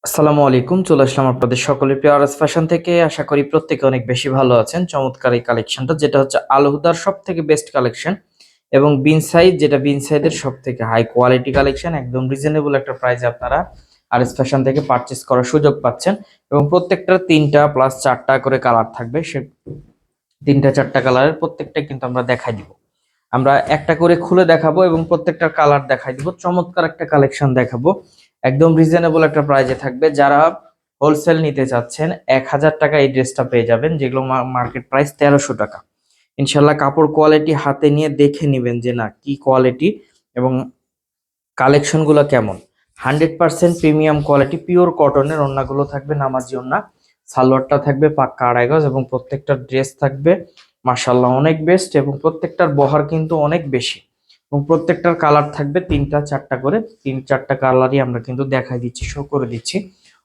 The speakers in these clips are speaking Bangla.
আসসালামু আলাইকুম, চলে আসলাম আপনাদের সকলের প্রিয় আরএস ফ্যাশন থেকে। আশা করি প্রত্যেকে অনেক বেশি ভালো আছেন। চমৎকার এই কালেকশনটা, যেটা হচ্ছে আল হুদার সব থেকে বেস্ট কালেকশন এবং বিন সাইজ, যেটা বিন সাইজের সব থেকে হাই কোয়ালিটি কালেকশন। একদম রিজনেবল একটা প্রাইসে আপনারা আরএস ফ্যাশন থেকে পারচেস করার সুযোগ পাচ্ছেন এবং প্রত্যেকটার 3টা প্লাস 4টা করে কালার থাকবে। সে 3টা 4টা কালারের প্রত্যেকটা কিন্তু আমরা দেখাই দিব। আমরা একটা করে খুলে দেখাবো এবং প্রত্যেকটার কালার দেখাই দিব। চমৎকার একটা কালেকশন দেখাবো, একদম রিজনেবল একটা প্রাইজে থাকবে। যারা হোলসেল নিতে চাচ্ছেন 1000 টাকা এই ড্রেসটা পেয়ে যাবেন, যেগুলো মার্কেট প্রাইস 1300 টাকা। ইনশাল্লাহ কাপড় কোয়ালিটি হাতে নিয়ে দেখে নিবেন যে না কি কোয়ালিটি এবং কালেকশন গুলো কেমন। 100% প্রিমিয়াম কোয়ালিটি পিওর কটনের। ওড়নাগুলো থাকবে নামাজি ওড়না, সালোয়ারটা থাকবে পাক্কা 2.5 গজ এবং প্রত্যেকটা ড্রেস থাকবে মাশাআল্লাহ অনেক বেস্ট এবং প্রত্যেকটার বহর কিন্তু অনেক বেশি এবং প্রত্যেকটার কালার থাকবে 3টা 4টা করে। 3-4টা কালারই আমরা কিন্তু দেখাই দিচ্ছি, শো করে দিচ্ছি।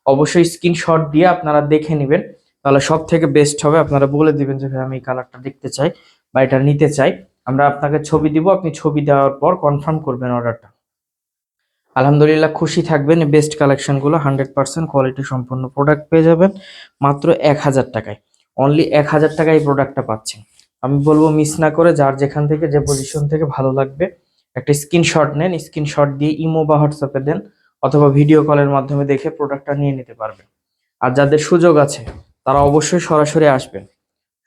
অবশ্যই স্ক্রিনশট দিয়ে আপনারা দেখে নেবেন, তাহলে সব থেকে বেস্ট হবে। আপনারা বলে দিবেন যে ভাই আমি এই কালারটা দেখতে চাই বা এটা নিতে চাই। আমরা আপনাকে ছবি দিব, আপনি ছবি দেওয়ার পর কনফার্ম করবেন অর্ডারটা। আলহামদুলিল্লাহ খুশি থাকবেন। বেস্ট কালেকশনগুলো 100% কোয়ালিটি সম্পন্ন প্রোডাক্ট পেয়ে যাবেন মাত্র 1000 টাকায়। অনলি 1000 টাকায় এই প্রোডাক্টটা পাচ্ছেন। আমি বলবো মিস না করে যার যেখান থেকে যে পজিশন থেকে ভালো লাগবে একটা স্ক্রিনশট নেন, স্ক্রিনশট দিয়ে ইমো বা হোয়াটসঅ্যাপে দেন অথবা ভিডিও কলের মাধ্যমে দেখে প্রোডাক্টটা নিয়ে নিতে পারবেন। আর যাদের সুযোগ আছে তারা অবশ্যই সরাসরি আসবেন,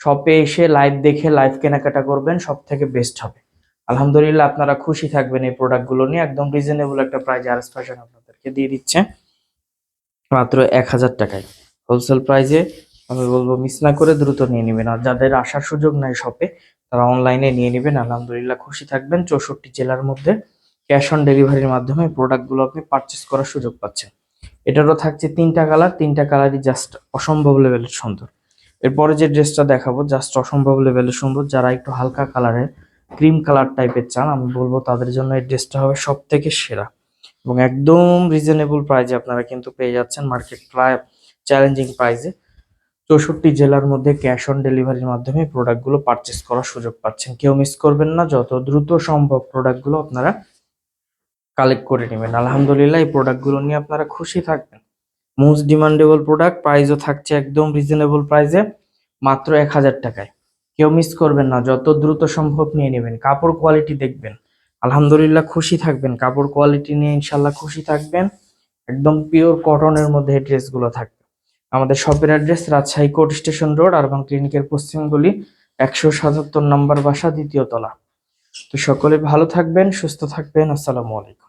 শপে এসে লাইভ দেখে লাইভ কেনাকাটা করবেন, সব থেকে বেস্ট হবে। আলহামদুলিল্লাহ আপনারা খুশি থাকবেন এই প্রোডাক্টগুলো নিয়ে। একদম রিজনেবল একটা প্রাইস আরএস ফ্যাশন আপনাদেরকে দিয়ে দিচ্ছে মাত্র 1000 টাকায় হোলসেল প্রাইসে। আমি বলবো মিস না করে দ্রুত নিয়ে নেবেন। আর যাদের আসার সুযোগ নাই শপে, তারা অনলাইনে নিয়ে নেবেন। আলহামদুলিল্লাহ খুশি থাকবেন। 64 জেলার মধ্যে ক্যাশ অন ডেলিভারির মাধ্যমে প্রোডাক্টগুলো আপনি পারচেস করার সুযোগ পাচ্ছেন। এটারও থাকছে 3টা কালার, 3টা কালারই জাস্ট অসম্ভব লেভেলের সুন্দর। এরপরে যে ড্রেসটা দেখাবো জাস্ট অসম্ভব লেভেলের সুন্দর। যারা একটু হালকা কালারের ক্রিম কালার টাইপের চান, আমি বলবো তাদের জন্য এই ড্রেসটা হবে সব থেকে সেরা এবং একদম রিজনেবল প্রাইসে আপনারা কিন্তু পেয়ে যাচ্ছেন মার্কেট প্রায় চ্যালেঞ্জিং প্রাইসে। 64 জেলার মধ্যে ক্যাশ অন ডেলিভারির মাধ্যমে প্রোডাক্টগুলো পারচেস করার সুযোগ পাচ্ছেন। কেউ মিস করবেন না, যত দ্রুত সম্ভব প্রোডাক্টগুলো আপনারা কালেক্ট করে নেবেন। আলহামদুলিল্লাহ এই প্রোডাক্টগুলো নিয়ে আপনারা খুশি থাকবেন। মোস্ট ডিমান্ডেবল প্রোডাক্ট, প্রাইসও থাকছে একদম রিজনেবল প্রাইসে মাত্র 1000 টাকায়। কেউ মিস করবেন না, যত দ্রুত সম্ভব নিয়ে নেবেন। কাপড় কোয়ালিটি দেখবেন, আলহামদুলিল্লাহ খুশি থাকবেন। কাপড় কোয়ালিটি নিয়ে ইনশাল্লাহ খুশি থাকবেন। একদম পিওর কটনের মধ্যে এই ড্রেসগুলো থাকবে। আমাদের শপের address Rajshahi court station road, urban ক্লিনিকের পশ্চিম গলি, 177 নম্বর বাসা, দ্বিতীয় তলা। তো সকলে ভালো থাকবেন, সুস্থ থাকবেন। আসসালামু আলাইকুম।